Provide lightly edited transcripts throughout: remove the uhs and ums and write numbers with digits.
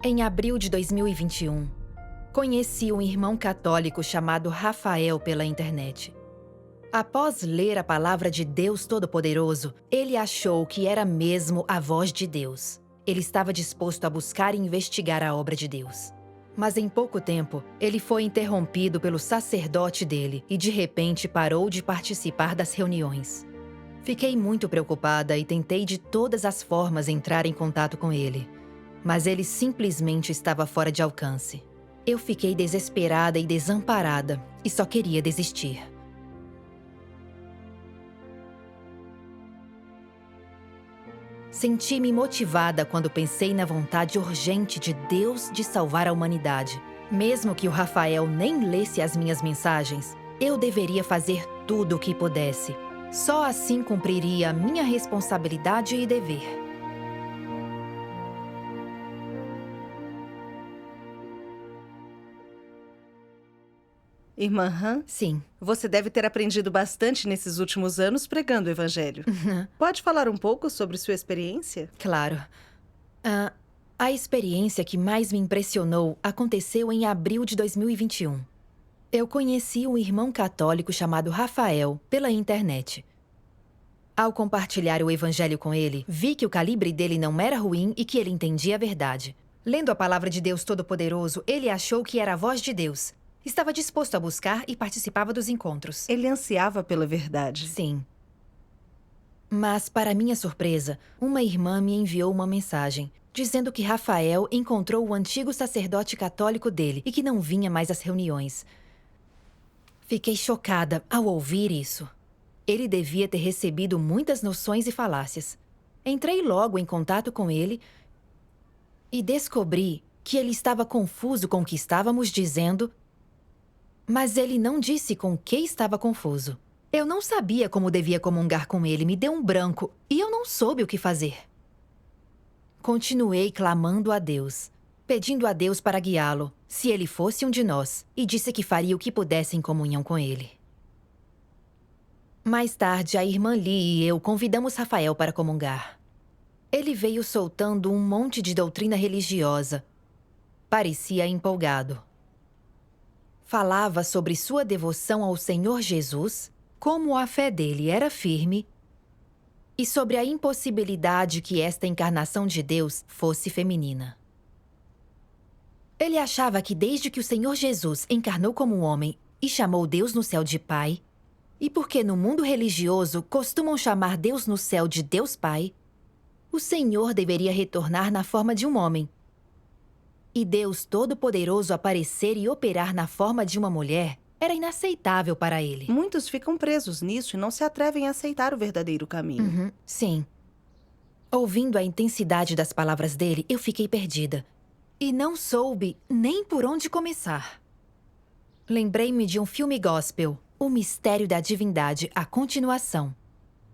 Em abril de 2021, conheci um irmão católico chamado Rafael pela internet. Após ler a palavra de Deus Todo-Poderoso, ele achou que era mesmo a voz de Deus. Ele estava disposto a buscar e investigar a obra de Deus. Mas em pouco tempo, ele foi interrompido pelo sacerdote dele e de repente parou de participar das reuniões. Fiquei muito preocupada e tentei de todas as formas entrar em contato com ele, mas ele simplesmente estava fora de alcance. Eu fiquei desesperada e desamparada e só queria desistir. Senti-me motivada quando pensei na vontade urgente de Deus de salvar a humanidade. Mesmo que o Rafael nem lesse as minhas mensagens, eu deveria fazer tudo o que pudesse. Só assim cumpriria a minha responsabilidade e dever. Irmã Han, Sim. você deve ter aprendido bastante nesses últimos anos pregando o Evangelho. Pode falar um pouco sobre sua experiência? Claro. A experiência que mais me impressionou aconteceu em abril de 2021. Eu conheci um irmão católico chamado Rafael pela internet. Ao compartilhar o evangelho com ele, vi que o calibre dele não era ruim e que ele entendia a verdade. Lendo a palavra de Deus Todo-Poderoso, ele achou que era a voz de Deus. Estava disposto a buscar e participava dos encontros. Ele ansiava pela verdade. Sim. Mas, para minha surpresa, uma irmã me enviou uma mensagem, dizendo que Rafael encontrou o antigo sacerdote católico dele e que não vinha mais às reuniões. Fiquei chocada ao ouvir isso. Ele devia ter recebido muitas noções e falácias. Entrei logo em contato com ele e descobri que ele estava confuso com o que estávamos dizendo, mas ele não disse com o que estava confuso. Eu não sabia como devia comungar com ele, me deu um branco e eu não soube o que fazer. Continuei clamando a Deus, pedindo a Deus para guiá-lo, se ele fosse um de nós, e disse que faria o que pudesse em comunhão com ele. Mais tarde, a irmã Lee e eu convidamos Rafael para comungar. Ele veio soltando um monte de doutrina religiosa. Parecia empolgado. Falava sobre sua devoção ao Senhor Jesus, como a fé dele era firme, e sobre a impossibilidade que esta encarnação de Deus fosse feminina. Ele achava que desde que o Senhor Jesus encarnou como um homem e chamou Deus no céu de Pai, e porque no mundo religioso costumam chamar Deus no céu de Deus Pai, o Senhor deveria retornar na forma de um homem. E Deus Todo-Poderoso aparecer e operar na forma de uma mulher era inaceitável para ele. Muitos ficam presos nisso e não se atrevem a aceitar o verdadeiro caminho. Sim. Ouvindo a intensidade das palavras dele, eu fiquei perdida. E não soube nem por onde começar. Lembrei-me de um filme gospel, O Mistério da Divindade, a continuação.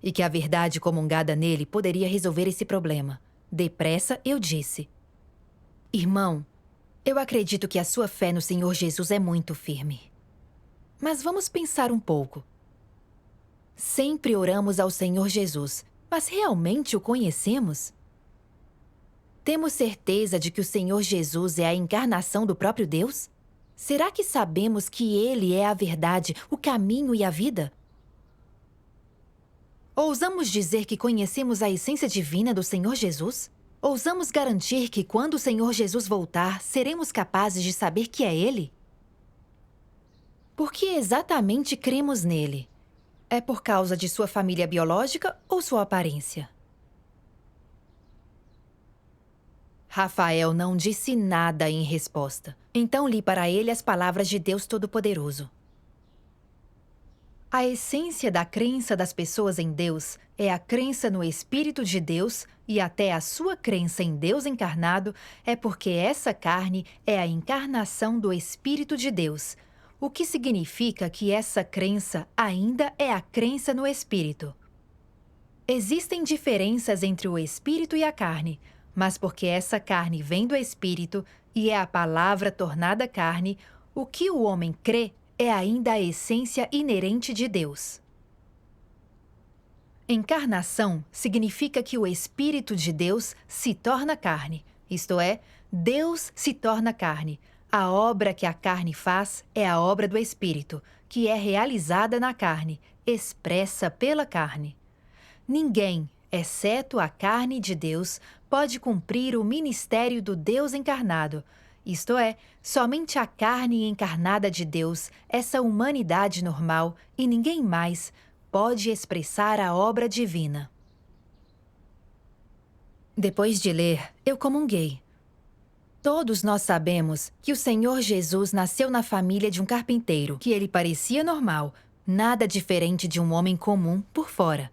E que a verdade comungada nele poderia resolver esse problema. Depressa, eu disse: Irmão, eu acredito que a sua fé no Senhor Jesus é muito firme. Mas vamos pensar um pouco. Sempre oramos ao Senhor Jesus, mas realmente o conhecemos? Temos certeza de que o Senhor Jesus é a encarnação do próprio Deus? Será que sabemos que Ele é a verdade, o caminho e a vida? Ousamos dizer que conhecemos a essência divina do Senhor Jesus? Ousamos garantir que quando o Senhor Jesus voltar, seremos capazes de saber que é Ele? Por que exatamente cremos nele? É por causa de sua família biológica ou sua aparência? Rafael não disse nada em resposta. Então li para ele as palavras de Deus Todo-Poderoso. A essência da crença das pessoas em Deus é a crença no Espírito de Deus, e até a sua crença em Deus encarnado é porque essa carne é a encarnação do Espírito de Deus, o que significa que essa crença ainda é a crença no Espírito. Existem diferenças entre o Espírito e a carne, mas porque essa carne vem do Espírito e é a palavra tornada carne, o que o homem crê é ainda a essência inerente de Deus. Encarnação significa que o Espírito de Deus se torna carne, isto é, Deus se torna carne. A obra que a carne faz é a obra do Espírito, que é realizada na carne, expressa pela carne. Ninguém, exceto a carne de Deus, pode cumprir o ministério do Deus encarnado. Isto é, somente a carne encarnada de Deus, essa humanidade normal, e ninguém mais, pode expressar a obra divina. Depois de ler, eu comunguei. Todos nós sabemos que o Senhor Jesus nasceu na família de um carpinteiro, que ele parecia normal, nada diferente de um homem comum por fora.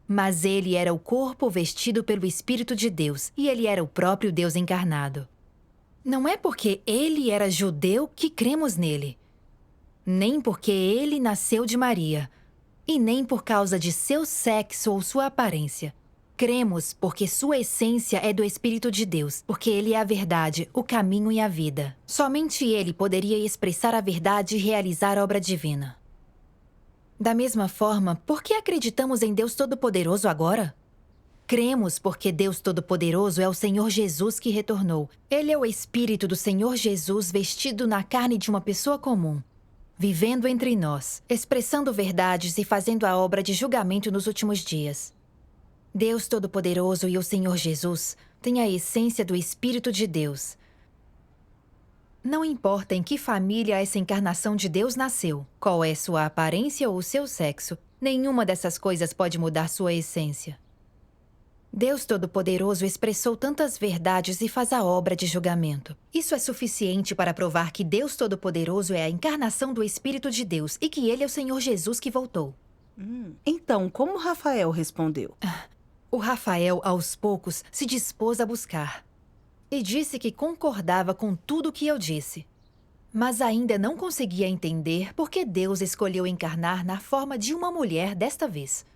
Mas ele era o corpo vestido pelo Espírito de Deus, e ele era o próprio Deus encarnado. Não é porque ele era judeu que cremos nele, nem porque ele nasceu de Maria, e nem por causa de seu sexo ou sua aparência. Cremos porque sua essência é do Espírito de Deus, porque ele é a verdade, o caminho e a vida. Somente ele poderia expressar a verdade e realizar a obra divina. Da mesma forma, por que acreditamos em Deus Todo-Poderoso agora? Cremos porque Deus Todo-Poderoso é o Senhor Jesus que retornou. Ele é o Espírito do Senhor Jesus vestido na carne de uma pessoa comum, vivendo entre nós, expressando verdades e fazendo a obra de julgamento nos últimos dias. Deus Todo-Poderoso e o Senhor Jesus têm a essência do Espírito de Deus. Não importa em que família essa encarnação de Deus nasceu, qual é sua aparência ou seu sexo, nenhuma dessas coisas pode mudar sua essência. Deus Todo-Poderoso expressou tantas verdades e faz a obra de julgamento. Isso é suficiente para provar que Deus Todo-Poderoso é a encarnação do Espírito de Deus e que ele é o Senhor Jesus que voltou. Então, como Rafael respondeu? O Rafael, aos poucos, se dispôs a buscar. E disse que concordava com tudo o que eu disse. Mas ainda não conseguia entender por que Deus escolheu encarnar na forma de uma mulher desta vez.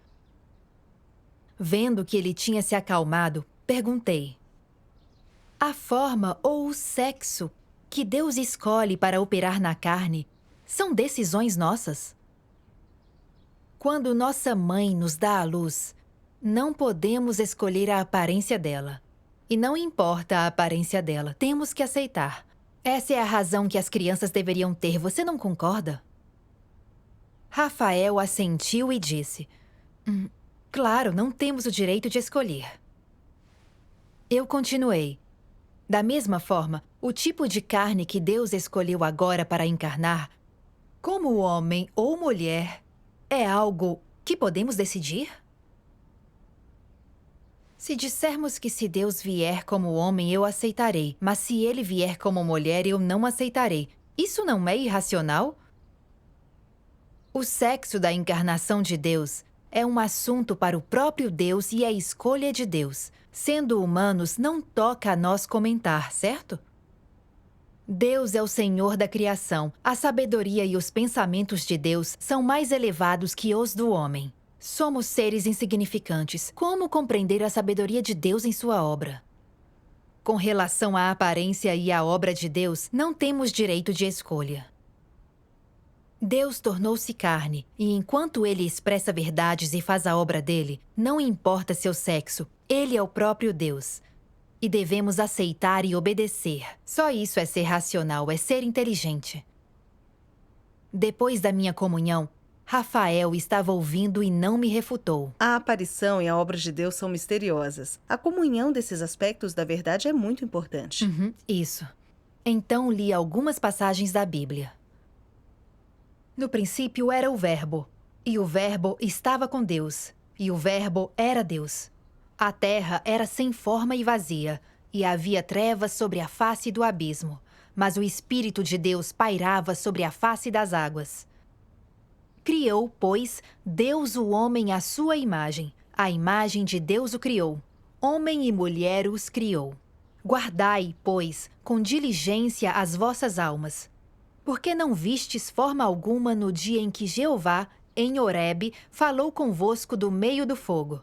Vendo que ele tinha se acalmado, perguntei: a forma ou o sexo que Deus escolhe para operar na carne são decisões nossas? Quando nossa mãe nos dá à luz, não podemos escolher a aparência dela. E não importa a aparência dela, temos que aceitar. Essa é a razão que as crianças deveriam ter, você não concorda? Rafael assentiu e disse: claro, não temos o direito de escolher. Eu continuei. Da mesma forma, o tipo de carne que Deus escolheu agora para encarnar, como homem ou mulher, é algo que podemos decidir? Se dissermos que se Deus vier como homem, eu aceitarei, mas se ele vier como mulher, eu não aceitarei. Isso não é irracional? O sexo da encarnação de Deus é um assunto para o próprio Deus e a escolha de Deus. Sendo humanos, não toca a nós comentar, certo? Deus é o Senhor da criação. A sabedoria e os pensamentos de Deus são mais elevados que os do homem. Somos seres insignificantes. Como compreender a sabedoria de Deus em sua obra? Com relação à aparência e à obra de Deus, não temos direito de escolha. Deus tornou-se carne, e enquanto ele expressa verdades e faz a obra dele, não importa seu sexo, ele é o próprio Deus. E devemos aceitar e obedecer. Só isso é ser racional, é ser inteligente. Depois da minha comunhão, Rafael estava ouvindo e não me refutou. A aparição e a obra de Deus são misteriosas. A comunhão desses aspectos da verdade é muito importante. Isso. Então li algumas passagens da Bíblia. No princípio era o Verbo, e o Verbo estava com Deus, e o Verbo era Deus. A terra era sem forma e vazia, e havia trevas sobre a face do abismo, mas o Espírito de Deus pairava sobre a face das águas. Criou, pois, Deus o homem à sua imagem. A imagem de Deus o criou. Homem e mulher os criou. Guardai, pois, com diligência as vossas almas. Porque não vistes forma alguma no dia em que Jeová, em Horebe, falou convosco do meio do fogo.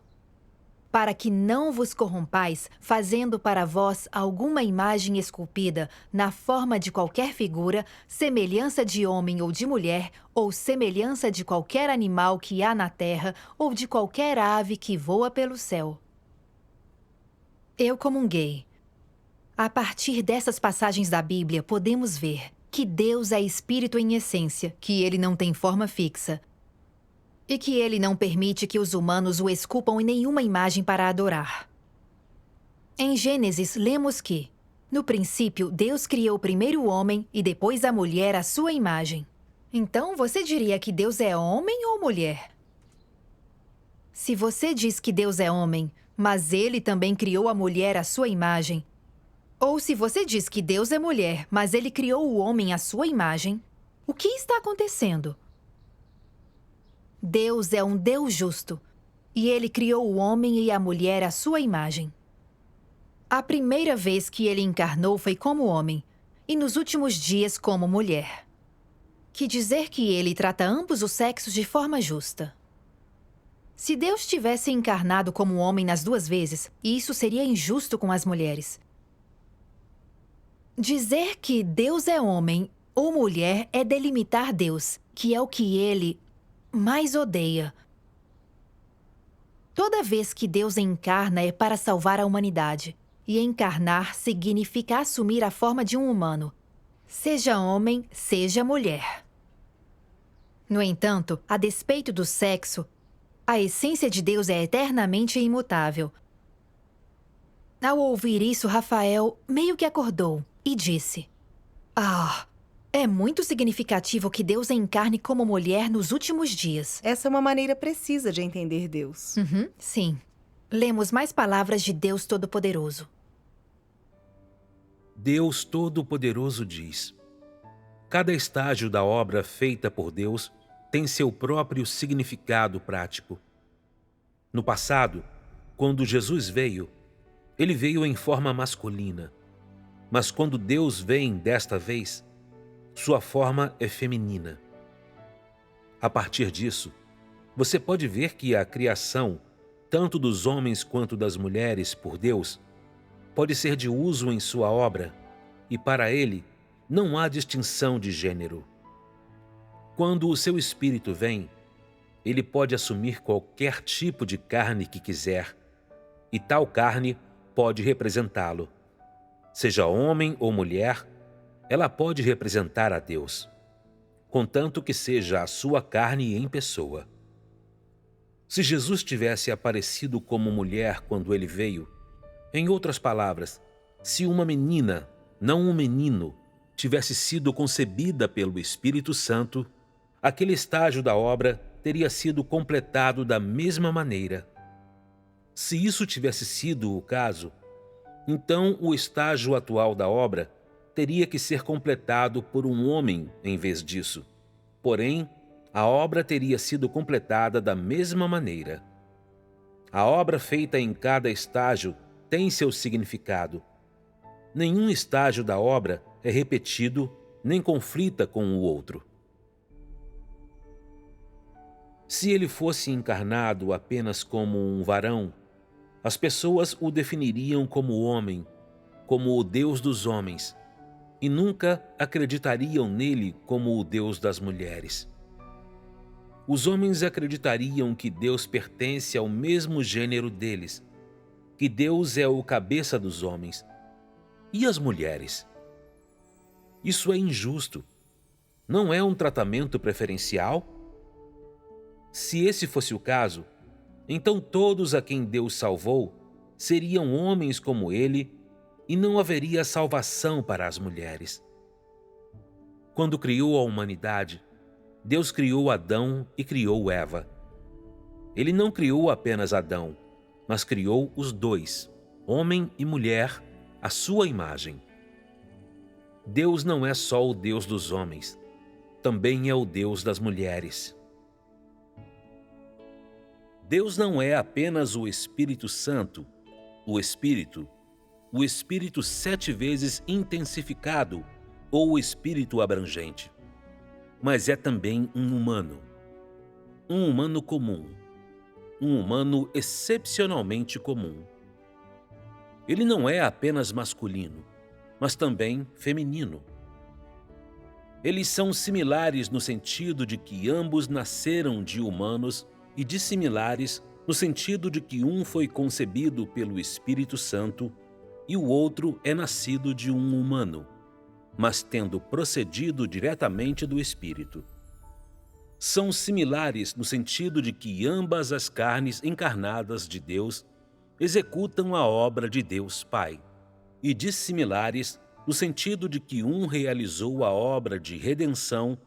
Para que não vos corrompais, fazendo para vós alguma imagem esculpida, na forma de qualquer figura, semelhança de homem ou de mulher, ou semelhança de qualquer animal que há na terra, ou de qualquer ave que voa pelo céu. Eu comunguei. A partir dessas passagens da Bíblia, podemos ver que Deus é espírito em essência, que ele não tem forma fixa e que ele não permite que os humanos o esculpam em nenhuma imagem para adorar. Em Gênesis, lemos que, no princípio, Deus criou primeiro o homem e depois a mulher à sua imagem. Então, você diria que Deus é homem ou mulher? Se você diz que Deus é homem, mas ele também criou a mulher à sua imagem, ou se você diz que Deus é mulher, mas ele criou o homem à sua imagem, o que está acontecendo? Deus é um Deus justo, e ele criou o homem e a mulher à sua imagem. A primeira vez que ele encarnou foi como homem, e nos últimos dias como mulher. Que dizer que ele trata ambos os sexos de forma justa. Se Deus tivesse encarnado como homem nas duas vezes, isso seria injusto com as mulheres. Dizer que Deus é homem ou mulher é delimitar Deus, que é o que ele mais odeia. Toda vez que Deus encarna é para salvar a humanidade. E encarnar significa assumir a forma de um humano, seja homem, seja mulher. No entanto, a despeito do sexo, a essência de Deus é eternamente imutável. Ao ouvir isso, Rafael meio que acordou e disse: "Ah, é muito significativo que Deus encarne como mulher nos últimos dias." Essa é uma maneira precisa de entender Deus. Sim. Lemos mais palavras de Deus Todo-Poderoso. Deus Todo-Poderoso diz: cada estágio da obra feita por Deus tem seu próprio significado prático. No passado, quando Jesus veio, ele veio em forma masculina. Mas quando Deus vem desta vez, sua forma é feminina. A partir disso, você pode ver que a criação, tanto dos homens quanto das mulheres por Deus, pode ser de uso em sua obra, e para ele não há distinção de gênero. Quando o seu espírito vem, ele pode assumir qualquer tipo de carne que quiser, e tal carne pode representá-lo. Seja homem ou mulher, ela pode representar a Deus, contanto que seja a sua carne em pessoa. Se Jesus tivesse aparecido como mulher quando ele veio, em outras palavras, se uma menina, não um menino, tivesse sido concebida pelo Espírito Santo, aquele estágio da obra teria sido completado da mesma maneira. Se isso tivesse sido o caso, então o estágio atual da obra teria que ser completado por um homem em vez disso. Porém, a obra teria sido completada da mesma maneira. A obra feita em cada estágio tem seu significado. Nenhum estágio da obra é repetido nem conflita com o outro. Se ele fosse encarnado apenas como um varão, as pessoas o definiriam como homem, como o Deus dos homens, e nunca acreditariam nele como o Deus das mulheres. Os homens acreditariam que Deus pertence ao mesmo gênero deles, que Deus é o cabeça dos homens. E as mulheres? Isso é injusto. Não é um tratamento preferencial? Se esse fosse o caso, então todos a quem Deus salvou seriam homens como ele e não haveria salvação para as mulheres. Quando criou a humanidade, Deus criou Adão e criou Eva. Ele não criou apenas Adão, mas criou os dois, homem e mulher, à sua imagem. Deus não é só o Deus dos homens, também é o Deus das mulheres. Deus não é apenas o Espírito Santo, o Espírito 7 vezes intensificado ou o Espírito abrangente, mas é também um humano comum, um humano excepcionalmente comum. Ele não é apenas masculino, mas também feminino. Eles são similares no sentido de que ambos nasceram de humanos e dissimilares no sentido de que um foi concebido pelo Espírito Santo e o outro é nascido de um humano, mas tendo procedido diretamente do Espírito. São similares no sentido de que ambas as carnes encarnadas de Deus executam a obra de Deus Pai, e dissimilares no sentido de que um realizou a obra de redenção,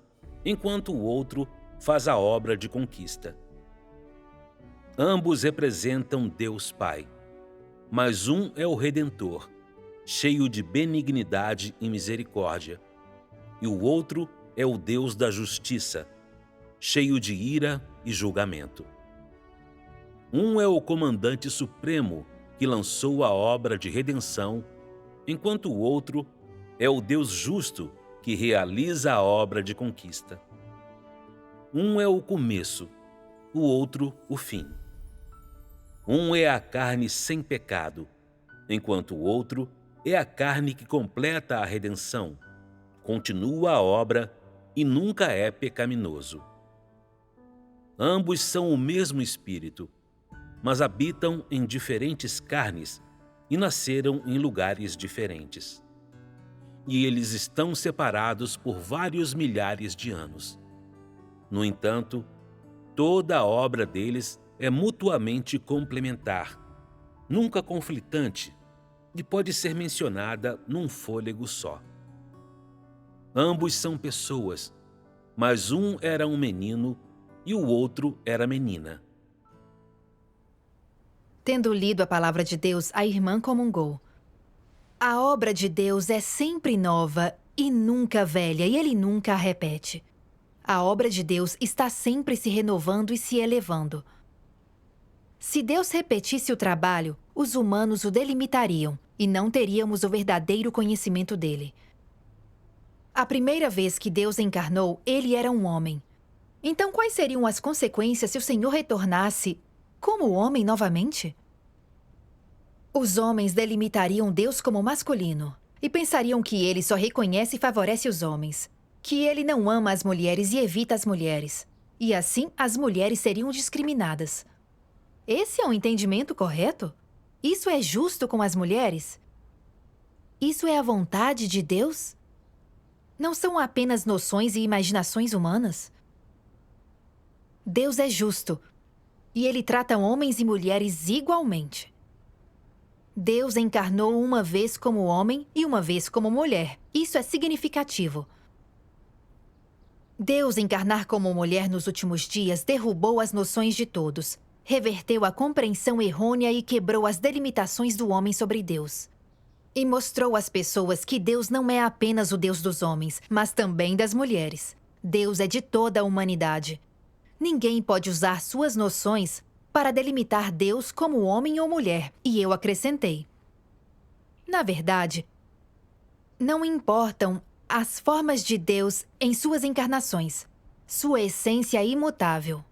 enquanto o outro faz a obra de conquista. Ambos representam Deus Pai, mas um é o Redentor, cheio de benignidade e misericórdia, e o outro é o Deus da justiça, cheio de ira e julgamento. Um é o comandante supremo que lançou a obra de redenção, enquanto o outro é o Deus justo que realiza a obra de conquista. Um é o começo, o outro o fim. Um é a carne sem pecado, enquanto o outro é a carne que completa a redenção, continua a obra e nunca é pecaminoso. Ambos são o mesmo Espírito, mas habitam em diferentes carnes e nasceram em lugares diferentes. E eles estão separados por vários milhares de anos. No entanto, toda a obra deles é mutuamente complementar, nunca conflitante, e pode ser mencionada num fôlego só. Ambos são pessoas, mas um era um menino e o outro era menina. Tendo lido a palavra de Deus, a irmã comungou. A obra de Deus é sempre nova e nunca velha, e ele nunca a repete. A obra de Deus está sempre se renovando e se elevando. Se Deus repetisse o trabalho, os humanos o delimitariam e não teríamos o verdadeiro conhecimento dele. A primeira vez que Deus encarnou, ele era um homem. Então, quais seriam as consequências se o Senhor retornasse como homem novamente? Os homens delimitariam Deus como masculino e pensariam que ele só reconhece e favorece os homens, que ele não ama as mulheres e evita as mulheres, e assim as mulheres seriam discriminadas. Esse é o entendimento correto? Isso é justo com as mulheres? Isso é a vontade de Deus? Não são apenas noções e imaginações humanas? Deus é justo, e ele trata homens e mulheres igualmente. Deus encarnou uma vez como homem e uma vez como mulher. Isso é significativo. Deus encarnar como mulher nos últimos dias derrubou as noções de todos, reverteu a compreensão errônea e quebrou as delimitações do homem sobre Deus. E mostrou às pessoas que Deus não é apenas o Deus dos homens, mas também das mulheres. Deus é de toda a humanidade. Ninguém pode usar suas noções para delimitar Deus como homem ou mulher, e eu acrescentei. Na verdade, não importam as formas de Deus em suas encarnações, sua essência é imutável.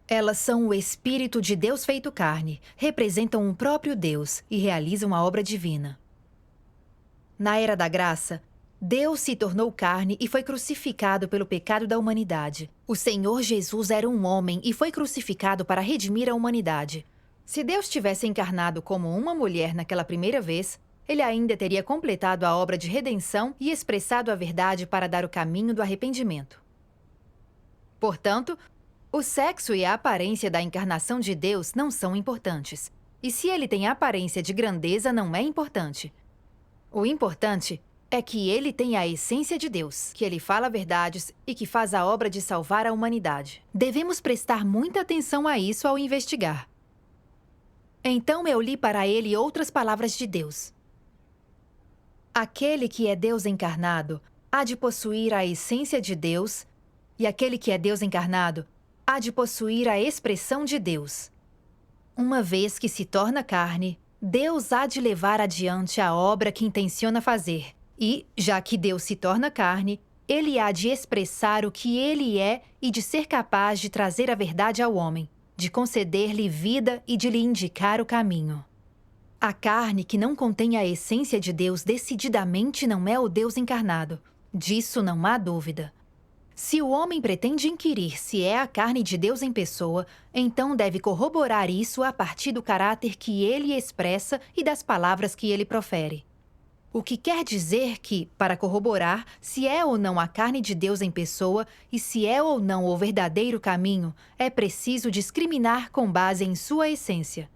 Elas são o Espírito de Deus feito carne, representam o próprio Deus e realizam a obra divina. Na Era da Graça, Deus se tornou carne e foi crucificado pelo pecado da humanidade. O Senhor Jesus era um homem e foi crucificado para redimir a humanidade. Se Deus tivesse encarnado como uma mulher naquela primeira vez, ele ainda teria completado a obra de redenção e expressado a verdade para dar o caminho do arrependimento. Portanto, o sexo e a aparência da encarnação de Deus não são importantes. E se ele tem a aparência de grandeza, não é importante. O importante é que ele tem a essência de Deus, que ele fala verdades e que faz a obra de salvar a humanidade. Devemos prestar muita atenção a isso ao investigar. Então eu li para ele outras palavras de Deus. Aquele que é Deus encarnado há de possuir a essência de Deus, e aquele que é Deus encarnado há de possuir a expressão de Deus. Uma vez que se torna carne, Deus há de levar adiante a obra que intenciona fazer. E, já que Deus se torna carne, ele há de expressar o que ele é e de ser capaz de trazer a verdade ao homem, de conceder-lhe vida e de lhe indicar o caminho. A carne que não contém a essência de Deus decididamente não é o Deus encarnado. Disso não há dúvida. Se o homem pretende inquirir se é a carne de Deus em pessoa, então deve corroborar isso a partir do caráter que ele expressa e das palavras que ele profere. O que quer dizer que, para corroborar se é ou não a carne de Deus em pessoa e se é ou não o verdadeiro caminho, é preciso discriminar com base em sua essência.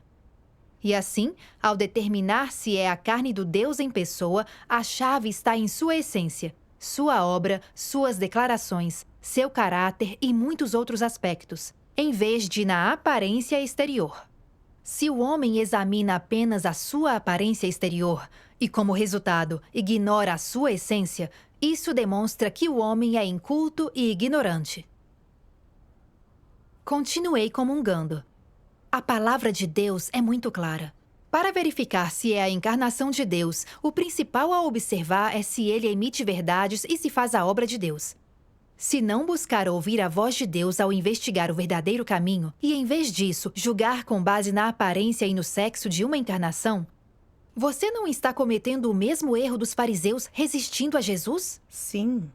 E assim, ao determinar se é a carne do Deus em pessoa, a chave está em sua essência, sua obra, suas declarações, seu caráter e muitos outros aspectos, em vez de na aparência exterior. Se o homem examina apenas a sua aparência exterior e, como resultado, ignora a sua essência, isso demonstra que o homem é inculto e ignorante. Continuei comungando. A palavra de Deus é muito clara. Para verificar se é a encarnação de Deus, o principal a observar é se ele emite verdades e se faz a obra de Deus. Se não buscar ouvir a voz de Deus ao investigar o verdadeiro caminho, e em vez disso, julgar com base na aparência e no sexo de uma encarnação, você não está cometendo o mesmo erro dos fariseus resistindo a Jesus? Sim.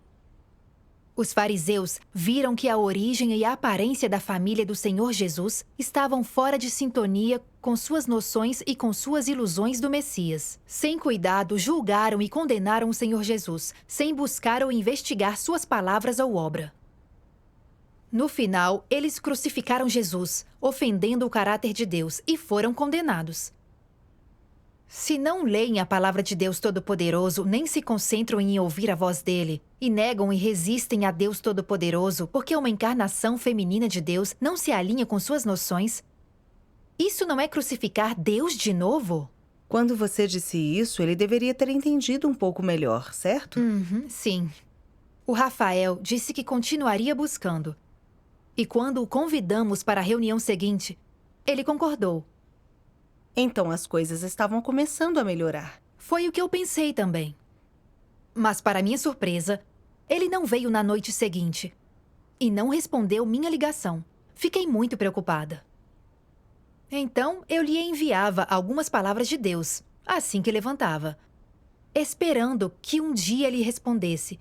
Os fariseus viram que a origem e a aparência da família do Senhor Jesus estavam fora de sintonia com suas noções e com suas ilusões do Messias. Sem cuidado, julgaram e condenaram o Senhor Jesus, sem buscar ou investigar suas palavras ou obra. No final, eles crucificaram Jesus, ofendendo o caráter de Deus, e foram condenados. Se não leem a palavra de Deus Todo-Poderoso, nem se concentram em ouvir a voz dele, e negam e resistem a Deus Todo-Poderoso porque uma encarnação feminina de Deus não se alinha com suas noções, isso não é crucificar Deus de novo? Quando você disse isso, ele deveria ter entendido um pouco melhor, certo? Sim. O Rafael disse que continuaria buscando. E quando o convidamos para a reunião seguinte, ele concordou. Então as coisas estavam começando a melhorar. Foi o que eu pensei também. Mas, para minha surpresa, ele não veio na noite seguinte. E não respondeu minha ligação. Fiquei muito preocupada. Então, eu lhe enviava algumas palavras de Deus, assim que levantava, esperando que um dia ele respondesse.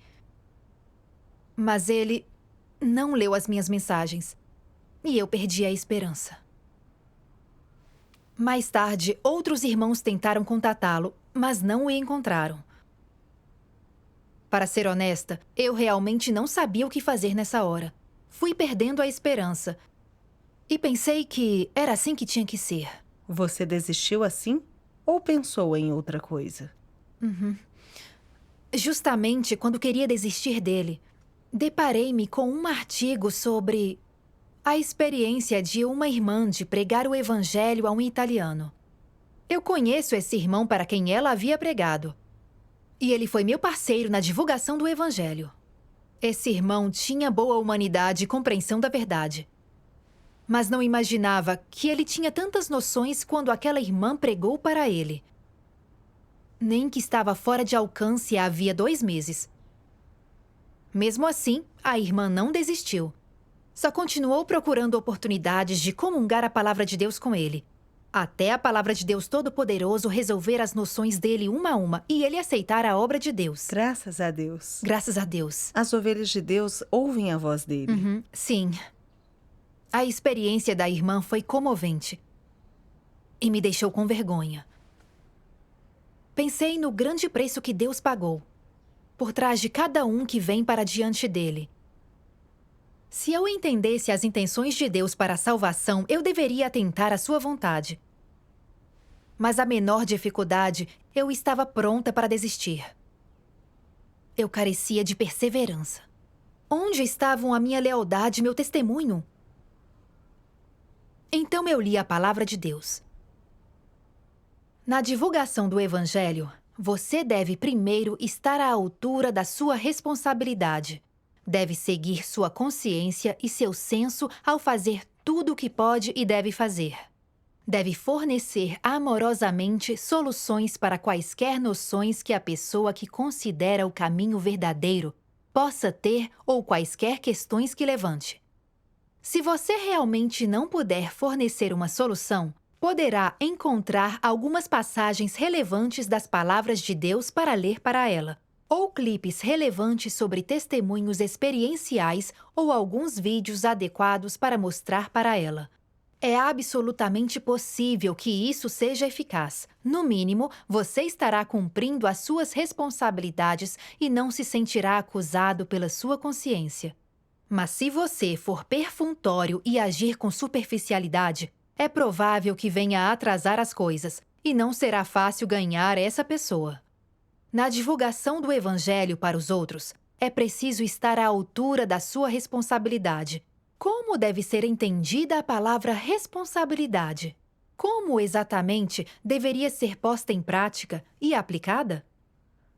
Mas ele não leu as minhas mensagens. E eu perdi a esperança. Mais tarde, outros irmãos tentaram contatá-lo, mas não o encontraram. Para ser honesta, eu realmente não sabia o que fazer nessa hora. Fui perdendo a esperança. E pensei que era assim que tinha que ser. Você desistiu assim? Ou pensou em outra coisa? Justamente quando queria desistir dele, deparei-me com um artigo sobre a experiência de uma irmã de pregar o evangelho a um italiano. Eu conheço esse irmão para quem ela havia pregado. E ele foi meu parceiro na divulgação do evangelho. Esse irmão tinha boa humanidade e compreensão da verdade. Mas não imaginava que ele tinha tantas noções quando aquela irmã pregou para ele. Nem que estava fora de alcance havia 2 meses. Mesmo assim, a irmã não desistiu. Só continuou procurando oportunidades de comungar a palavra de Deus com ele, até a palavra de Deus Todo-Poderoso resolver as noções dele uma a uma e ele aceitar a obra de Deus. Graças a Deus. Graças a Deus. As ovelhas de Deus ouvem a voz dele. Sim. A experiência da irmã foi comovente e me deixou com vergonha. Pensei no grande preço que Deus pagou por trás de cada um que vem para diante dele. Se eu entendesse as intenções de Deus para a salvação, eu deveria atentar à sua vontade. Mas a menor dificuldade, eu estava pronta para desistir. Eu carecia de perseverança. Onde estavam a minha lealdade e meu testemunho? Então eu li a palavra de Deus. Na divulgação do Evangelho, você deve primeiro estar à altura da sua responsabilidade. Deve seguir sua consciência e seu senso ao fazer tudo o que pode e deve fazer. Deve fornecer amorosamente soluções para quaisquer noções que a pessoa que considera o caminho verdadeiro possa ter ou quaisquer questões que levante. Se você realmente não puder fornecer uma solução, poderá encontrar algumas passagens relevantes das palavras de Deus para ler para ela. ou clipes relevantes sobre testemunhos experienciais ou alguns vídeos adequados para mostrar para ela. É absolutamente possível que isso seja eficaz. No mínimo, você estará cumprindo as suas responsabilidades e não se sentirá acusado pela sua consciência. Mas se você for perfunctório e agir com superficialidade, é provável que venha a atrasar as coisas e não será fácil ganhar essa pessoa. Na divulgação do Evangelho para os outros, é preciso estar à altura da sua responsabilidade. Como deve ser entendida a palavra responsabilidade? Como exatamente deveria ser posta em prática e aplicada?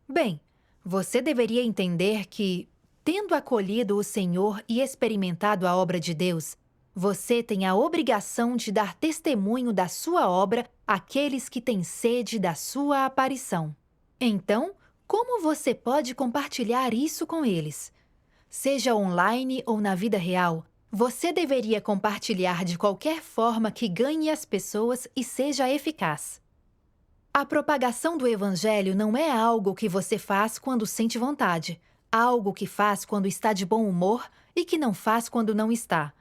Bem, você deveria entender que, tendo acolhido o Senhor e experimentado a obra de Deus, você tem a obrigação de dar testemunho da sua obra àqueles que têm sede da sua aparição. Então, como você pode compartilhar isso com eles? Seja online ou na vida real, você deveria compartilhar de qualquer forma que ganhe as pessoas e seja eficaz. A propagação do Evangelho não é algo que você faz quando sente vontade, algo que faz quando está de bom humor e que não faz quando não está.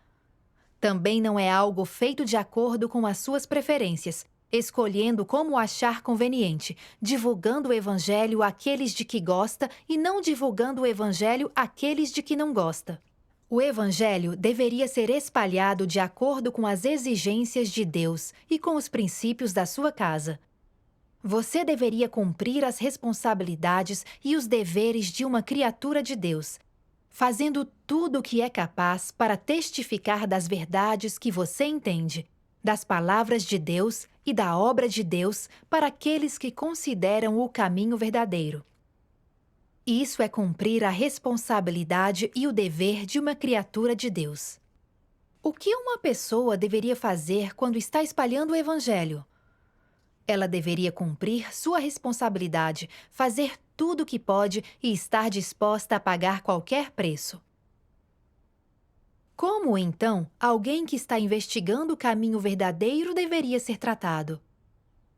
Também não é algo feito de acordo com as suas preferências, escolhendo como achar conveniente, divulgando o Evangelho àqueles de que gosta e não divulgando o Evangelho àqueles de que não gosta. O Evangelho deveria ser espalhado de acordo com as exigências de Deus e com os princípios da sua casa. Você deveria cumprir as responsabilidades e os deveres de uma criatura de Deus, fazendo tudo o que é capaz para testificar das verdades que você entende, das palavras de Deus e da obra de Deus para aqueles que consideram o caminho verdadeiro. Isso é cumprir a responsabilidade e o dever de uma criatura de Deus. O que uma pessoa deveria fazer quando está espalhando o Evangelho? Ela deveria cumprir sua responsabilidade, fazer tudo o que pode e estar disposta a pagar qualquer preço. Como, então, alguém que está investigando o caminho verdadeiro deveria ser tratado?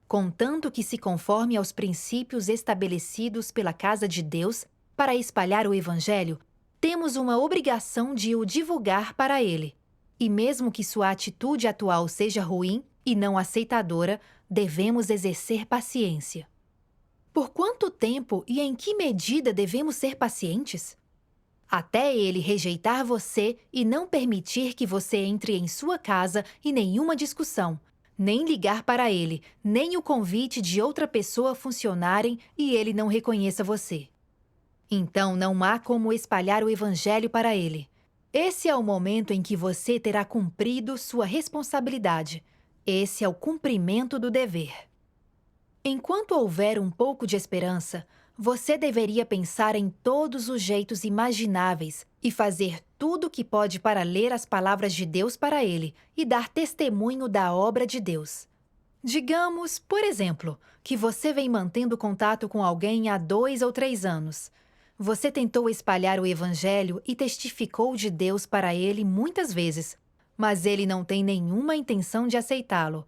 Contanto que se conforme aos princípios estabelecidos pela Casa de Deus para espalhar o Evangelho, temos uma obrigação de o divulgar para ele. E mesmo que sua atitude atual seja ruim e não aceitadora, devemos exercer paciência. Por quanto tempo e em que medida devemos ser pacientes? Até ele rejeitar você e não permitir que você entre em sua casa e nenhuma discussão, nem ligar para ele, nem o convite de outra pessoa funcionarem e ele não reconheça você. Então não há como espalhar o Evangelho para ele. Esse é o momento em que você terá cumprido sua responsabilidade. Esse é o cumprimento do dever. Enquanto houver um pouco de esperança, você deveria pensar em todos os jeitos imagináveis e fazer tudo o que pode para ler as palavras de Deus para ele e dar testemunho da obra de Deus. Digamos, por exemplo, que você vem mantendo contato com alguém há 2 ou 3 anos. Você tentou espalhar o Evangelho e testificou de Deus para ele muitas vezes, mas ele não tem nenhuma intenção de aceitá-lo.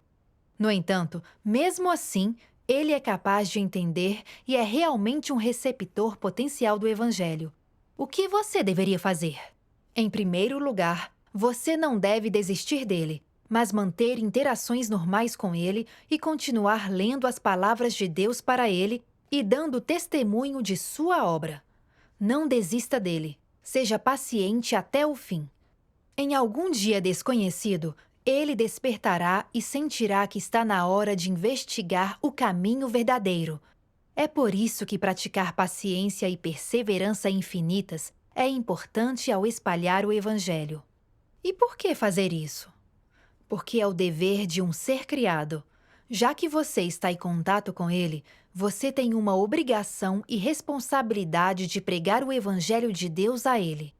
No entanto, mesmo assim, ele é capaz de entender e é realmente um receptor potencial do Evangelho. O que você deveria fazer? Em primeiro lugar, você não deve desistir dele, mas manter interações normais com ele e continuar lendo as palavras de Deus para ele e dando testemunho de sua obra. Não desista dele. Seja paciente até o fim. Em algum dia desconhecido, ele despertará e sentirá que está na hora de investigar o caminho verdadeiro. É por isso que praticar paciência e perseverança infinitas é importante ao espalhar o Evangelho. E por que fazer isso? Porque é o dever de um ser criado. Já que você está em contato com ele, você tem uma obrigação e responsabilidade de pregar o Evangelho de Deus a ele.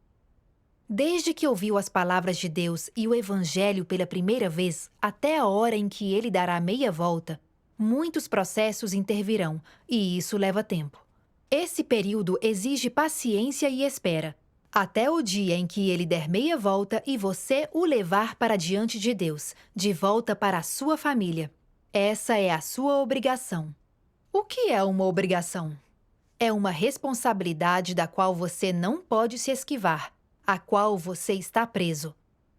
Desde que ouviu as palavras de Deus e o Evangelho pela primeira vez, até a hora em que ele dará meia volta, muitos processos intervirão, e isso leva tempo. Esse período exige paciência e espera, até o dia em que ele der meia volta e você o levar para diante de Deus, de volta para a sua família. Essa é a sua obrigação. O que é uma obrigação? É uma responsabilidade da qual você não pode se esquivar, a qual você está preso.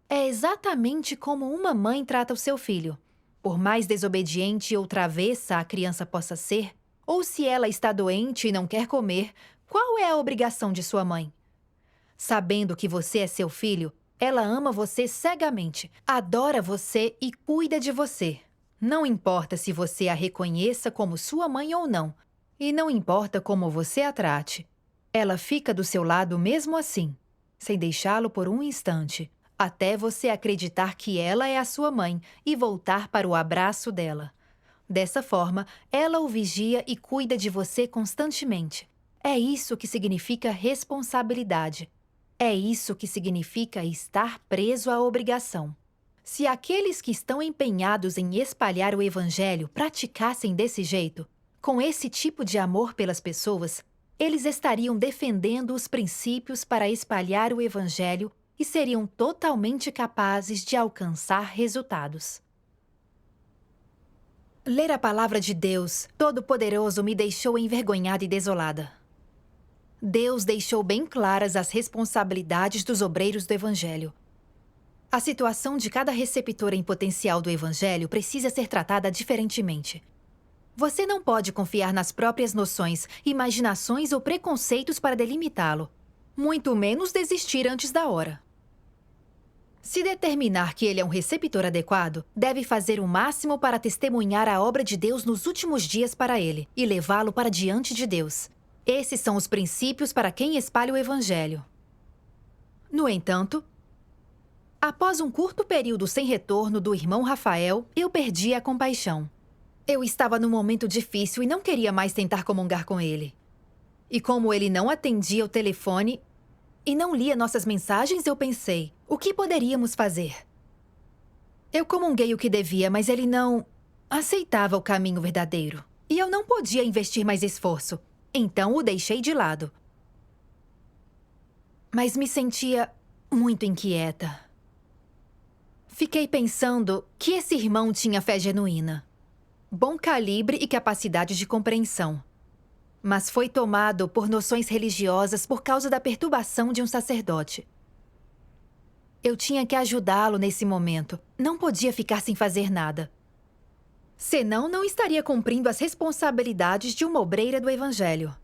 É exatamente como uma mãe trata o seu filho. Por mais desobediente ou travessa a criança possa ser, ou se ela está doente e não quer comer, qual é a obrigação de sua mãe? Sabendo que você é seu filho, ela ama você cegamente, adora você e cuida de você. Não importa se você a reconheça como sua mãe ou não, e não importa como você a trate. Ela fica do seu lado mesmo assim, sem deixá-lo por um instante, até você acreditar que ela é a sua mãe e voltar para o abraço dela. Dessa forma, ela o vigia e cuida de você constantemente. É isso que significa responsabilidade. É isso que significa estar preso à obrigação. Se aqueles que estão empenhados em espalhar o Evangelho praticassem desse jeito, com esse tipo de amor pelas pessoas, eles estariam defendendo os princípios para espalhar o Evangelho e seriam totalmente capazes de alcançar resultados. Ler a palavra de Deus, Todo-Poderoso, me deixou envergonhada e desolada. Deus deixou bem claras as responsabilidades dos obreiros do Evangelho. A situação de cada receptor em potencial do Evangelho precisa ser tratada diferentemente. Você não pode confiar nas próprias noções, imaginações ou preconceitos para delimitá-lo, muito menos desistir antes da hora. Se determinar que ele é um receptor adequado, deve fazer o máximo para testemunhar a obra de Deus nos últimos dias para ele e levá-lo para diante de Deus. Esses são os princípios para quem espalha o Evangelho. No entanto, após um curto período sem retorno do irmão Rafael, eu perdi a compaixão. Eu estava num momento difícil e não queria mais tentar comungar com ele. E como ele não atendia o telefone e não lia nossas mensagens, eu pensei, o que poderíamos fazer? Eu comunguei o que devia, mas ele não aceitava o caminho verdadeiro. E eu não podia investir mais esforço. Então o deixei de lado. Mas me sentia muito inquieta. Fiquei pensando que esse irmão tinha fé genuína, bom calibre e capacidade de compreensão. Mas foi tomado por noções religiosas por causa da perturbação de um sacerdote. Eu tinha que ajudá-lo nesse momento. Não podia ficar sem fazer nada. Senão, não estaria cumprindo as responsabilidades de uma obreira do Evangelho.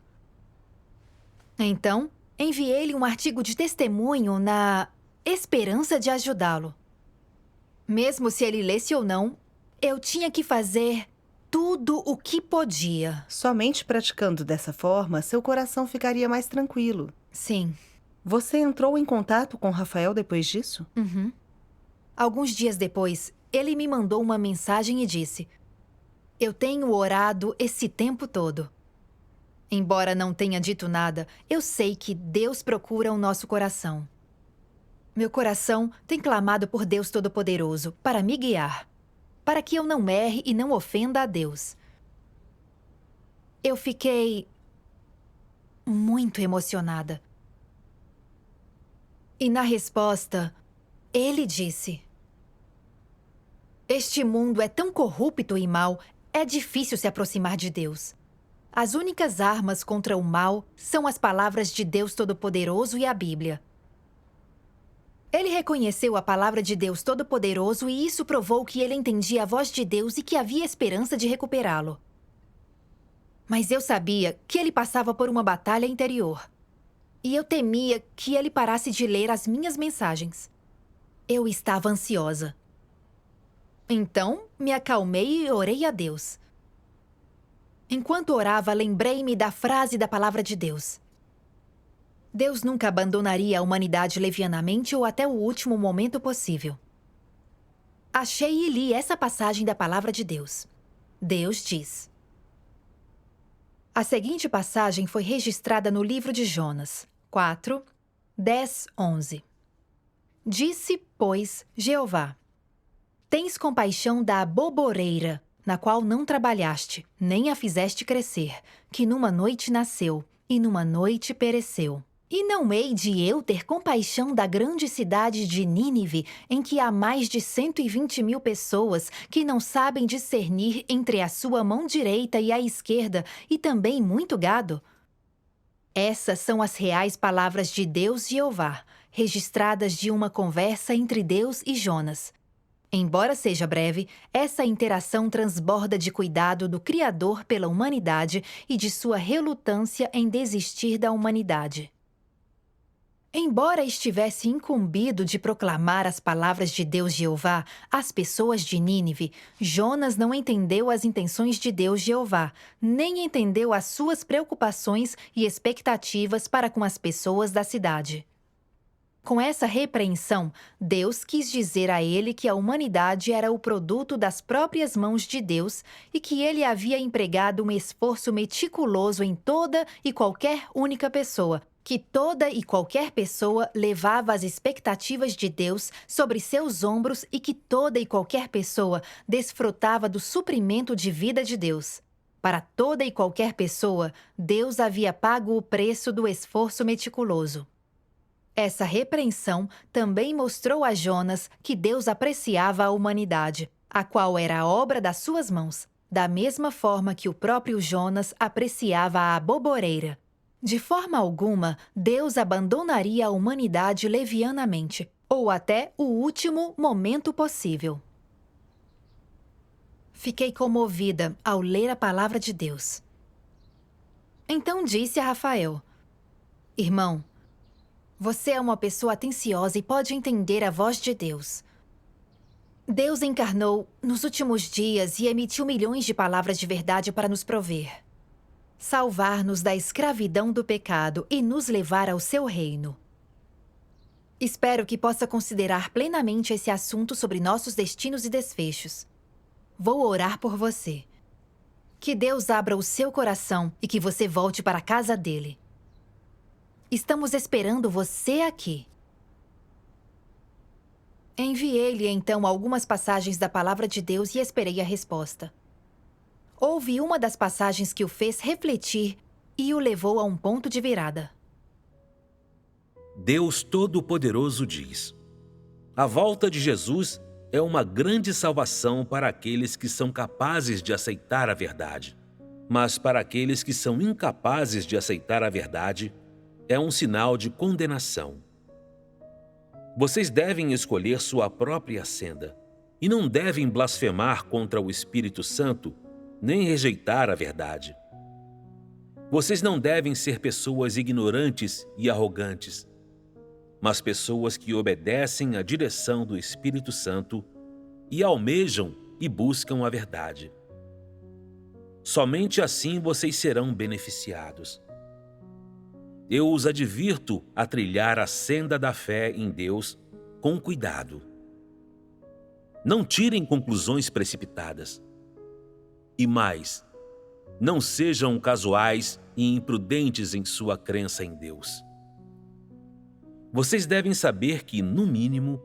Então, enviei-lhe um artigo de testemunho na esperança de ajudá-lo. Mesmo se ele lesse ou não, eu tinha que fazer tudo o que podia. Somente praticando dessa forma, seu coração ficaria mais tranquilo. Sim. Você entrou em contato com Rafael depois disso? Uhum. Alguns dias depois, ele me mandou uma mensagem e disse: eu tenho orado esse tempo todo. Embora não tenha dito nada, eu sei que Deus procura o nosso coração. Meu coração tem clamado por Deus Todo-Poderoso para me guiar, para que eu não erre e não ofenda a Deus. Eu fiquei muito emocionada. E na resposta, ele disse: este mundo é tão corrupto e mau, é difícil se aproximar de Deus. As únicas armas contra o mal são as palavras de Deus Todo-Poderoso e a Bíblia. Ele reconheceu a palavra de Deus Todo-Poderoso e isso provou que ele entendia a voz de Deus e que havia esperança de recuperá-lo. Mas eu sabia que ele passava por uma batalha interior. E eu temia que ele parasse de ler as minhas mensagens. Eu estava ansiosa. Então, me acalmei e orei a Deus. Enquanto orava, lembrei-me da frase da palavra de Deus. Deus nunca abandonaria a humanidade levianamente ou até o último momento possível. Achei e li essa passagem da palavra de Deus. Deus diz. A seguinte passagem foi registrada no livro de Jonas, 4, 10, 11. Disse, pois, Jeová: tens compaixão da aboboreira, na qual não trabalhaste, nem a fizeste crescer, que numa noite nasceu, e numa noite pereceu. E não hei de eu ter compaixão da grande cidade de Nínive, em que há mais de 120.000 pessoas que não sabem discernir entre a sua mão direita e a esquerda, e também muito gado? Essas são as reais palavras de Deus Jeová, registradas de uma conversa entre Deus e Jonas. Embora seja breve, essa interação transborda de cuidado do Criador pela humanidade e de sua relutância em desistir da humanidade. Embora estivesse incumbido de proclamar as palavras de Deus Jeová às pessoas de Nínive, Jonas não entendeu as intenções de Deus Jeová, nem entendeu as suas preocupações e expectativas para com as pessoas da cidade. Com essa repreensão, Deus quis dizer a ele que a humanidade era o produto das próprias mãos de Deus e que ele havia empregado um esforço meticuloso em toda e qualquer única pessoa, que toda e qualquer pessoa levava as expectativas de Deus sobre seus ombros e que toda e qualquer pessoa desfrutava do suprimento de vida de Deus. Para toda e qualquer pessoa, Deus havia pago o preço do esforço meticuloso. Essa repreensão também mostrou a Jonas que Deus apreciava a humanidade, a qual era a obra das suas mãos, da mesma forma que o próprio Jonas apreciava a aboboreira. De forma alguma, Deus abandonaria a humanidade levianamente, ou até o último momento possível. Fiquei comovida ao ler a palavra de Deus. Então disse a Rafael: Irmão, você é uma pessoa atenciosa e pode entender a voz de Deus. Deus encarnou nos últimos dias e emitiu milhões de palavras de verdade para nos prover, salvar-nos da escravidão do pecado e nos levar ao seu reino. Espero que possa considerar plenamente esse assunto sobre nossos destinos e desfechos. Vou orar por você. Que Deus abra o seu coração e que você volte para a casa dele. Estamos esperando você aqui. Enviei-lhe então algumas passagens da palavra de Deus e esperei a resposta. Houve uma das passagens que o fez refletir e o levou a um ponto de virada. Deus Todo-Poderoso diz: a volta de Jesus é uma grande salvação para aqueles que são capazes de aceitar a verdade. Mas para aqueles que são incapazes de aceitar a verdade, é um sinal de condenação. Vocês devem escolher sua própria senda e não devem blasfemar contra o Espírito Santo, nem rejeitar a verdade. Vocês não devem ser pessoas ignorantes e arrogantes, mas pessoas que obedecem à direção do Espírito Santo e almejam e buscam a verdade. Somente assim vocês serão beneficiados. Eu os advirto a trilhar a senda da fé em Deus com cuidado. Não tirem conclusões precipitadas. E mais, não sejam casuais e imprudentes em sua crença em Deus. Vocês devem saber que, no mínimo,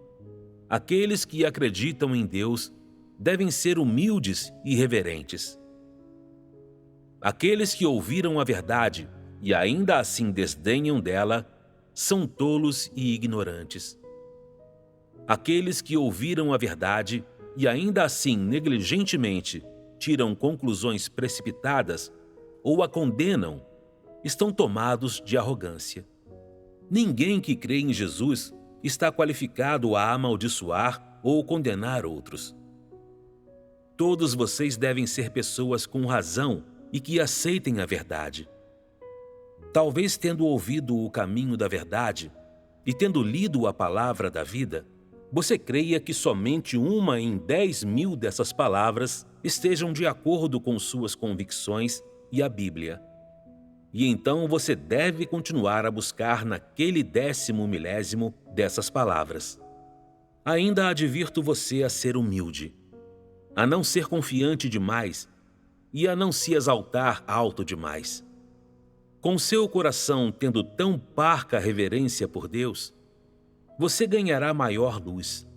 aqueles que acreditam em Deus devem ser humildes e reverentes. Aqueles que ouviram a verdade e ainda assim desdenham dela são tolos e ignorantes. Aqueles que ouviram a verdade e ainda assim negligentemente tiram conclusões precipitadas ou a condenam estão tomados de arrogância. Ninguém que crê em Jesus está qualificado a amaldiçoar ou condenar outros. Todos vocês devem ser pessoas com razão e que aceitem a verdade. Talvez tendo ouvido o caminho da verdade e tendo lido a palavra da vida, você creia que somente 1 em 10.000 dessas palavras estejam de acordo com suas convicções e a Bíblia. E então você deve continuar a buscar naquele 10º milésimo dessas palavras. Ainda advirto você a ser humilde, a não ser confiante demais e a não se exaltar alto demais. Com seu coração tendo tão parca reverência por Deus, você ganhará maior luz.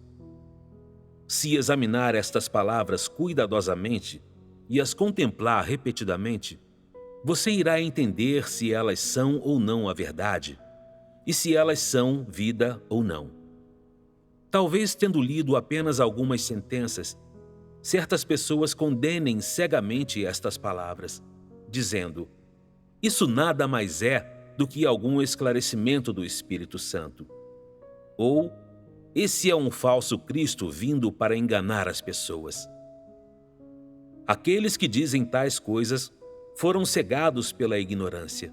Se examinar estas palavras cuidadosamente e as contemplar repetidamente, você irá entender se elas são ou não a verdade, e se elas são vida ou não. Talvez tendo lido apenas algumas sentenças, certas pessoas condenem cegamente estas palavras, dizendo: isso nada mais é do que algum esclarecimento do Espírito Santo. Ou esse é um falso Cristo vindo para enganar as pessoas. Aqueles que dizem tais coisas foram cegados pela ignorância.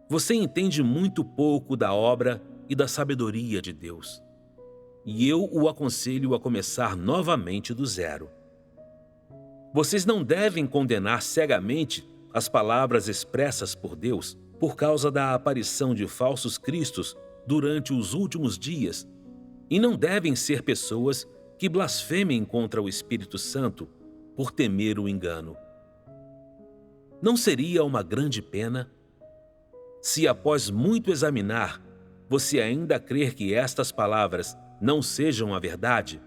Você entende muito pouco da obra e da sabedoria de Deus. E eu o aconselho a começar novamente do zero. Vocês não devem condenar cegamente as palavras expressas por Deus por causa da aparição de falsos cristos durante os últimos dias, e não devem ser pessoas que blasfemem contra o Espírito Santo por temer o engano. Não seria uma grande pena se, após muito examinar, você ainda crer que estas palavras não sejam a verdade,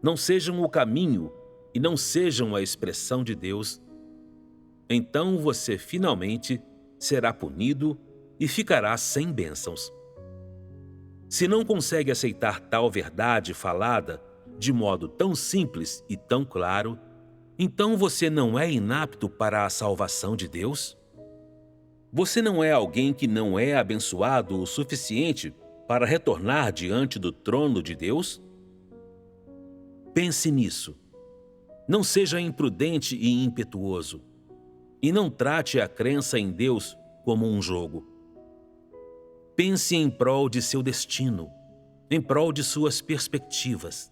não sejam o caminho e não sejam a expressão de Deus? Então você finalmente será punido e ficará sem bênçãos. Se não consegue aceitar tal verdade falada de modo tão simples e tão claro, então você não é inapto para a salvação de Deus? Você não é alguém que não é abençoado o suficiente para retornar diante do trono de Deus? Pense nisso. Não seja imprudente e impetuoso. E não trate a crença em Deus como um jogo. Pense em prol de seu destino, em prol de suas perspectivas,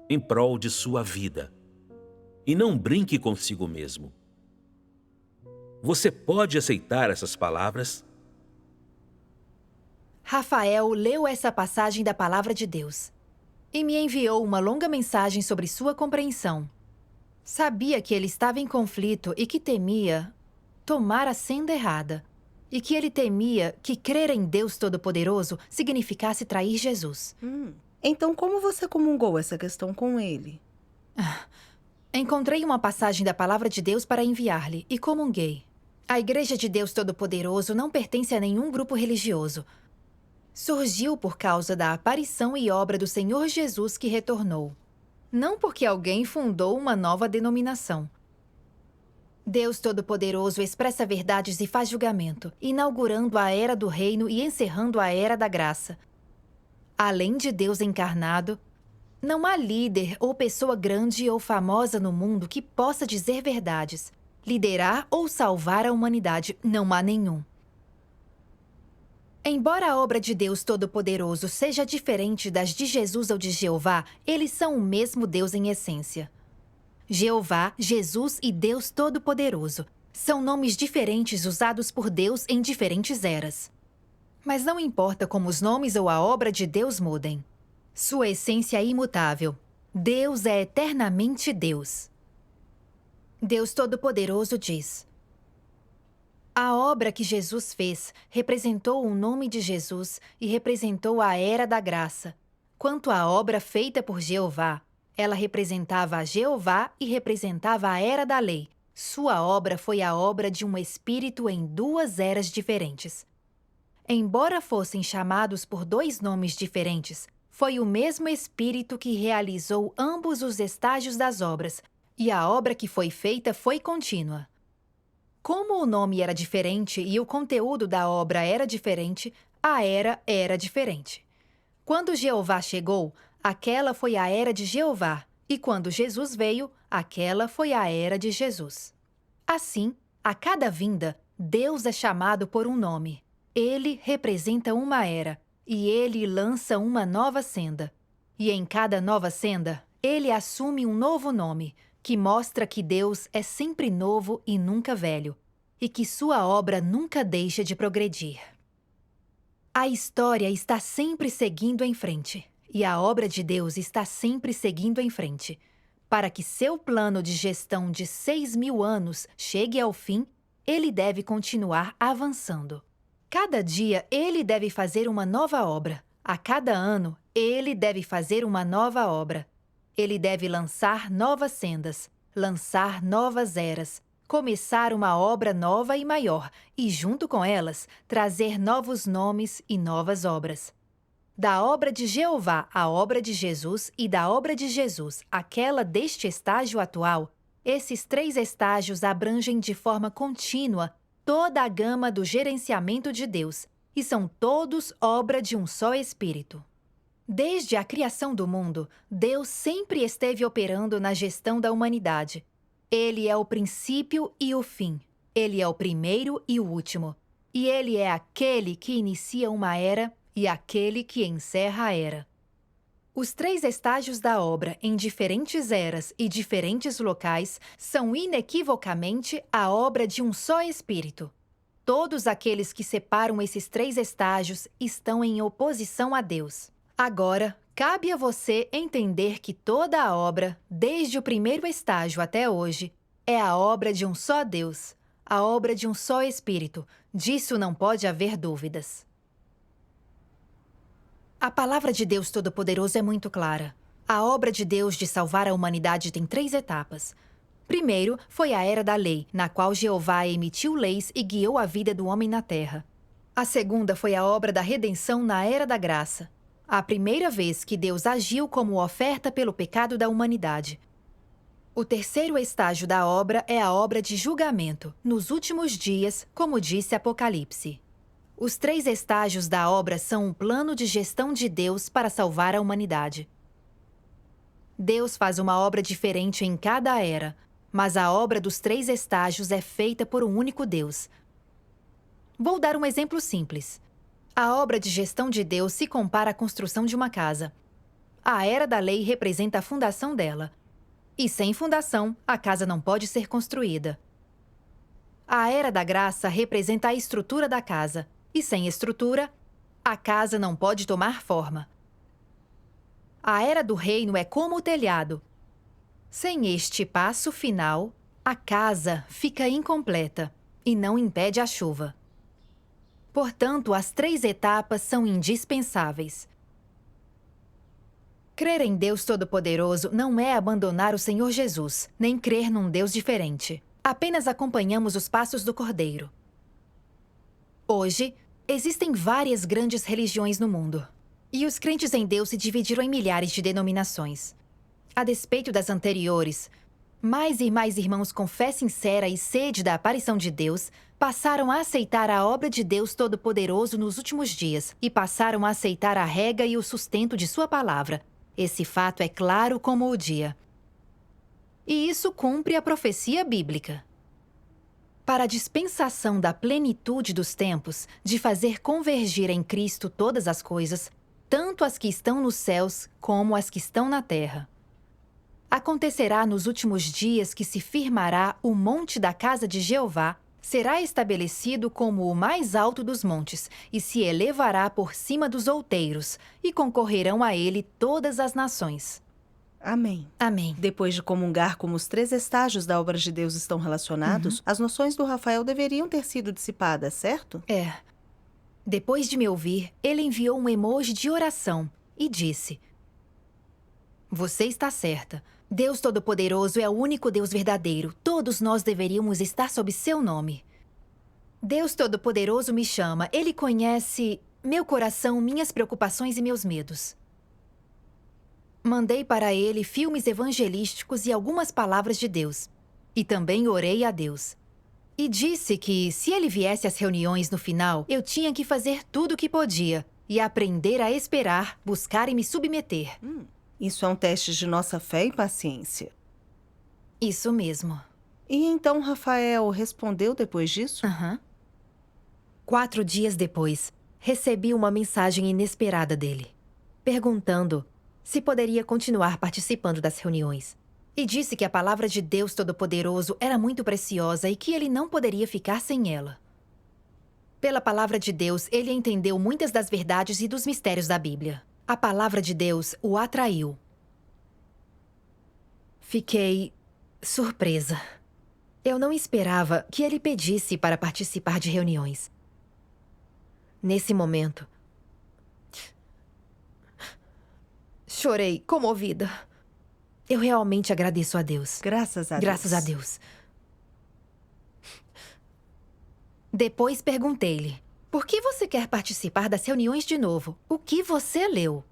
em prol de sua vida. E não brinque consigo mesmo. Você pode aceitar essas palavras? Rafael leu essa passagem da Palavra de Deus e me enviou uma longa mensagem sobre sua compreensão. Sabia que ele estava em conflito e que temia tomar a senda errada. E que ele temia que crer em Deus Todo-Poderoso significasse trair Jesus. Então, como você comungou essa questão com ele? Encontrei uma passagem da Palavra de Deus para enviar-lhe e comunguei. A Igreja de Deus Todo-Poderoso não pertence a nenhum grupo religioso. Surgiu por causa da aparição e obra do Senhor Jesus que retornou. Não porque alguém fundou uma nova denominação. Deus Todo-Poderoso expressa verdades e faz julgamento, inaugurando a era do reino e encerrando a era da graça. Além de Deus encarnado, não há líder ou pessoa grande ou famosa no mundo que possa dizer verdades, liderar ou salvar a humanidade. Não há nenhum. Embora a obra de Deus Todo-Poderoso seja diferente das de Jesus ou de Jeová, eles são o mesmo Deus em essência. Jeová, Jesus e Deus Todo-Poderoso são nomes diferentes usados por Deus em diferentes eras. Mas não importa como os nomes ou a obra de Deus mudem. Sua essência é imutável. Deus é eternamente Deus. Deus Todo-Poderoso diz: a obra que Jesus fez representou o nome de Jesus e representou a era da graça. Quanto à obra feita por Jeová, ela representava a Jeová e representava a era da lei. Sua obra foi a obra de um espírito em duas eras diferentes. Embora fossem chamados por dois nomes diferentes, foi o mesmo espírito que realizou ambos os estágios das obras, e a obra que foi feita foi contínua. Como o nome era diferente e o conteúdo da obra era diferente, a era diferente. Quando Jeová chegou, aquela foi a era de Jeová, e quando Jesus veio, aquela foi a era de Jesus. Assim, a cada vinda, Deus é chamado por um nome. Ele representa uma era, e ele lança uma nova senda. E em cada nova senda, ele assume um novo nome, que mostra que Deus é sempre novo e nunca velho, e que sua obra nunca deixa de progredir. A história está sempre seguindo em frente. E a obra de Deus está sempre seguindo em frente. Para que seu plano de gestão de 6.000 anos chegue ao fim, ele deve continuar avançando. Cada dia, ele deve fazer uma nova obra. A cada ano, ele deve fazer uma nova obra. Ele deve lançar novas sendas, lançar novas eras, começar uma obra nova e maior, e junto com elas, trazer novos nomes e novas obras. Da obra de Jeová à obra de Jesus e da obra de Jesus àquela deste estágio atual, esses 3 estágios abrangem de forma contínua toda a gama do gerenciamento de Deus, e são todos obra de um só Espírito. Desde a criação do mundo, Deus sempre esteve operando na gestão da humanidade. Ele é o princípio e o fim. Ele é o primeiro e o último. E ele é aquele que inicia uma era e aquele que encerra a era. Os 3 estágios da obra, em diferentes eras e diferentes locais, são inequivocamente a obra de um só Espírito. Todos aqueles que separam esses 3 estágios estão em oposição a Deus. Agora, cabe a você entender que toda a obra, desde o primeiro estágio até hoje, é a obra de um só Deus, a obra de um só Espírito. Disso não pode haver dúvidas. A palavra de Deus Todo-Poderoso é muito clara. A obra de Deus de salvar a humanidade tem 3 etapas. Primeiro, foi a Era da Lei, na qual Jeová emitiu leis e guiou a vida do homem na terra. A segunda foi a obra da redenção na Era da Graça. A primeira vez que Deus agiu como oferta pelo pecado da humanidade. O terceiro estágio da obra é a obra de julgamento, nos últimos dias, como disse Apocalipse. Os 3 estágios da obra são um plano de gestão de Deus para salvar a humanidade. Deus faz uma obra diferente em cada era, mas a obra dos 3 estágios é feita por um único Deus. Vou dar um exemplo simples. A obra de gestão de Deus se compara à construção de uma casa. A Era da Lei representa a fundação dela. E sem fundação, a casa não pode ser construída. A Era da Graça representa a estrutura da casa. E sem estrutura, a casa não pode tomar forma. A Era do Reino é como o telhado. Sem este passo final, a casa fica incompleta e não impede a chuva. Portanto, as 3 etapas são indispensáveis. Crer em Deus Todo-Poderoso não é abandonar o Senhor Jesus, nem crer num Deus diferente. Apenas acompanhamos os passos do Cordeiro. Hoje, existem várias grandes religiões no mundo. E os crentes em Deus se dividiram em milhares de denominações. A despeito das anteriores, mais e mais irmãos com fé sincera e sede da aparição de Deus passaram a aceitar a obra de Deus Todo-Poderoso nos últimos dias e passaram a aceitar a rega e o sustento de sua palavra. Esse fato é claro como o dia. E isso cumpre a profecia bíblica. Para a dispensação da plenitude dos tempos, de fazer convergir em Cristo todas as coisas, tanto as que estão nos céus como as que estão na terra. Acontecerá nos últimos dias que se firmará o monte da casa de Jeová, será estabelecido como o mais alto dos montes, e se elevará por cima dos outeiros, e concorrerão a ele todas as nações. Amém. Amém. Depois de comungar como os 3 estágios da obra de Deus estão relacionados, as noções do Rafael deveriam ter sido dissipadas, certo? É. Depois de me ouvir, ele enviou um emoji de oração e disse: Você está certa. Deus Todo-Poderoso é o único Deus verdadeiro. Todos nós deveríamos estar sob seu nome. Deus Todo-Poderoso me chama. Ele conhece meu coração, minhas preocupações e meus medos. Mandei para ele filmes evangelísticos e algumas palavras de Deus. E também orei a Deus. E disse que, se ele viesse às reuniões no final, eu tinha que fazer tudo o que podia e aprender a esperar, buscar e me submeter. Isso é um teste de nossa fé e paciência. Isso mesmo. E então Rafael respondeu depois disso? 4 dias depois, recebi uma mensagem inesperada dele, perguntando se poderia continuar participando das reuniões. E disse que a palavra de Deus Todo-Poderoso era muito preciosa e que ele não poderia ficar sem ela. Pela palavra de Deus, ele entendeu muitas das verdades e dos mistérios da Bíblia. A palavra de Deus o atraiu. Fiquei surpresa. Eu não esperava que ele pedisse para participar de reuniões. Nesse momento, chorei comovida. Eu realmente agradeço a Deus. Graças a Deus. Graças a Deus. Depois perguntei-lhe: por que você quer participar das reuniões de novo? O que você leu?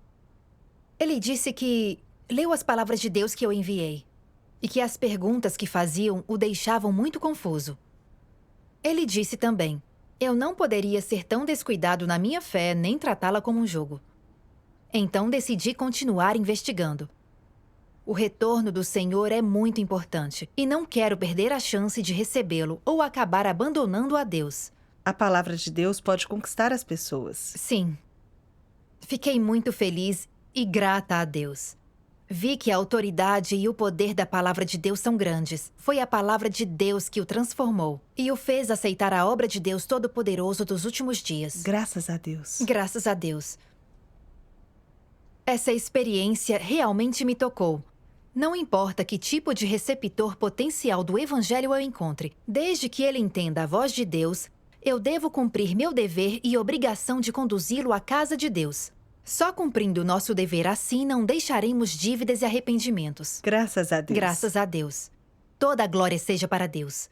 Ele disse que leu as palavras de Deus que eu enviei e que as perguntas que faziam o deixavam muito confuso. Ele disse também: eu não poderia ser tão descuidado na minha fé nem tratá-la como um jogo. Então decidi continuar investigando. O retorno do Senhor é muito importante e não quero perder a chance de recebê-lo ou acabar abandonando a Deus. A palavra de Deus pode conquistar as pessoas. Sim. Fiquei muito feliz e grata a Deus. Vi que a autoridade e o poder da palavra de Deus são grandes. Foi a palavra de Deus que o transformou e o fez aceitar a obra de Deus Todo-Poderoso dos últimos dias. Graças a Deus. Graças a Deus. Essa experiência realmente me tocou. Não importa que tipo de receptor potencial do Evangelho eu encontre, desde que ele entenda a voz de Deus, eu devo cumprir meu dever e obrigação de conduzi-lo à casa de Deus. Só cumprindo nosso dever assim não deixaremos dívidas e arrependimentos. Graças a Deus. Graças a Deus. Toda a glória seja para Deus.